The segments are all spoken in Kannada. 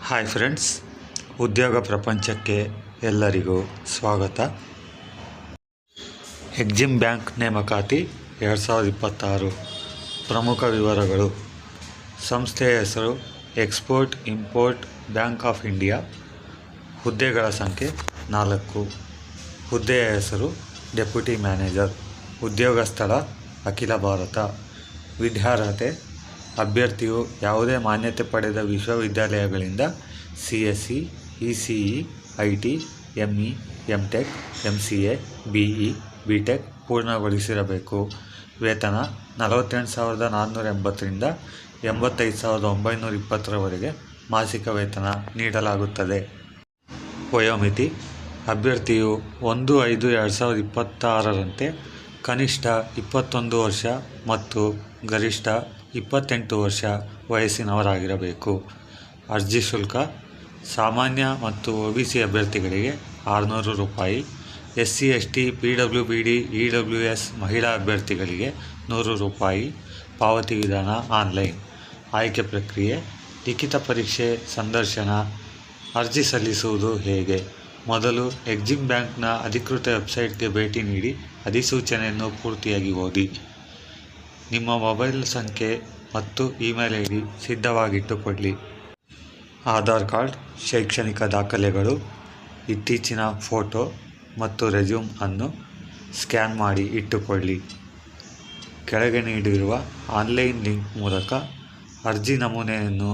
ಹಾಯ್ ಫ್ರೆಂಡ್ಸ್, ಉದ್ಯೋಗ ಪ್ರಪಂಚಕ್ಕೆ ಎಲ್ಲರಿಗೂ ಸ್ವಾಗತ. ಎಕ್ಸಿಮ್ ಬ್ಯಾಂಕ್ ನೇಮಕಾತಿ 2026 ಪ್ರಮುಖ ವಿವರಗಳು. ಸಂಸ್ಥೆಯ ಹೆಸರು export import bank of India. ಹುದ್ದೆಗಳ ಸಂಖ್ಯೆ 4. ಹುದ್ದೆಯ ಹೆಸರು ಡೆಪ್ಯೂಟಿ ಮ್ಯಾನೇಜರ್. ಉದ್ಯೋಗ ಸ್ಥಳ ಅಖಿಲ ಭಾರತ. ವಿದ್ಯಾರ್ಹತೆ ಅಭ್ಯರ್ಥಿಯು ಯಾವುದೇ ಮಾನ್ಯತೆ ಪಡೆದ ವಿಶ್ವವಿದ್ಯಾಲಯಗಳಿಂದ CSE, ECE, IT, ME, MTech, MCA, BE, BTech ಪೂರ್ಣಗೊಳಿಸಿರಬೇಕು. ವೇತನ 48,480ರಿಂದ 85,920ರವರೆಗೆ ಮಾಸಿಕ ವೇತನ ನೀಡಲಾಗುತ್ತದೆ. ವಯೋಮಿತಿ ಅಭ್ಯರ್ಥಿಯು 1/5/2026ರಂತೆ ಕನಿಷ್ಠ 21 ವರ್ಷ ಮತ್ತು ಗರಿಷ್ಠ 28 ವರ್ಷ ವಯಸ್ಸಿನವರಾಗಿರಬೇಕು. ಅರ್ಜಿ ಶುಲ್ಕ ಸಾಮಾನ್ಯ ಮತ್ತು OBC ಅಭ್ಯರ್ಥಿಗಳಿಗೆ 600 ರೂಪಾಯಿ, SC, ST, PWBD, EWS ಮಹಿಳಾ ಅಭ್ಯರ್ಥಿಗಳಿಗೆ 100 ರೂಪಾಯಿ. ಪಾವತಿ ವಿಧಾನ ಆನ್ಲೈನ್. ಆಯ್ಕೆ ಪ್ರಕ್ರಿಯೆ ಲಿಖಿತ ಪರೀಕ್ಷೆ, ಸಂದರ್ಶನ. ಅರ್ಜಿ ಸಲ್ಲಿಸುವುದು ಹೇಗೆ? ಮೊದಲು ಎಕ್ಸಿಮ್ ಬ್ಯಾಂಕ್ನ ಅಧಿಕೃತ ವೆಬ್ಸೈಟ್ಗೆ ಭೇಟಿ ನೀಡಿ ಅಧಿಸೂಚನೆಯನ್ನು ಪೂರ್ತಿಯಾಗಿ ಓದಿ. ನಿಮ್ಮ ಮೊಬೈಲ್ ಸಂಖ್ಯೆ ಮತ್ತು ಇಮೇಲ್ ID ಸಿದ್ಧವಾಗಿಟ್ಟುಕೊಳ್ಳಿ. ಆಧಾರ್ ಕಾರ್ಡ್, ಶೈಕ್ಷಣಿಕ ದಾಖಲೆಗಳು, ಇತ್ತೀಚಿನ ಫೋಟೋ ಮತ್ತು ರೆಸ್ಯೂಮ್ ಅನ್ನು ಸ್ಕ್ಯಾನ್ ಮಾಡಿ ಇಟ್ಟುಕೊಳ್ಳಿ. ಕೆಳಗೆ ನೀಡಿರುವ ಆನ್ಲೈನ್ ಲಿಂಕ್ ಮೂಲಕ ಅರ್ಜಿ ನಮೂನೆಯನ್ನು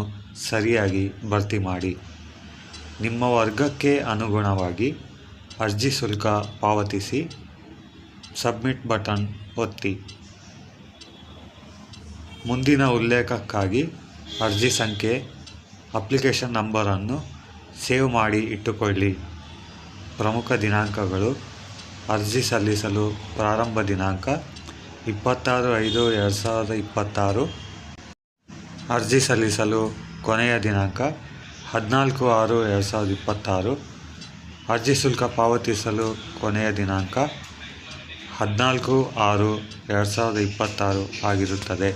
ಸರಿಯಾಗಿ ಭರ್ತಿ ಮಾಡಿ. ನಿಮ್ಮ ವರ್ಗಕ್ಕೆ ಅನುಗುಣವಾಗಿ ಅರ್ಜಿ ಶುಲ್ಕ ಪಾವತಿಸಿ. ಸಬ್ಮಿಟ್ ಬಟನ್ ಒತ್ತಿ. ಮುಂದಿನ ಉಲ್ಲೇಖಕ್ಕಾಗಿ ಅರ್ಜಿ ಸಂಖ್ಯೆ, ಅಪ್ಲಿಕೇಶನ್ ನಂಬರನ್ನು ಸೇವ್ ಮಾಡಿ ಇಟ್ಟುಕೊಳ್ಳಿ. ಪ್ರಮುಖ ದಿನಾಂಕಗಳು: ಅರ್ಜಿ ಸಲ್ಲಿಸಲು ಪ್ರಾರಂಭ ದಿನಾಂಕ 26/5/2026. ಅರ್ಜಿ ಸಲ್ಲಿಸಲು ಕೊನೆಯ ದಿನಾಂಕ 14/6/2026. ಅರ್ಜಿ ಶುಲ್ಕ ಪಾವತಿಸಲು ಕೊನೆಯ ದಿನಾಂಕ 14/6/2026 ಆಗಿರುತ್ತದೆ.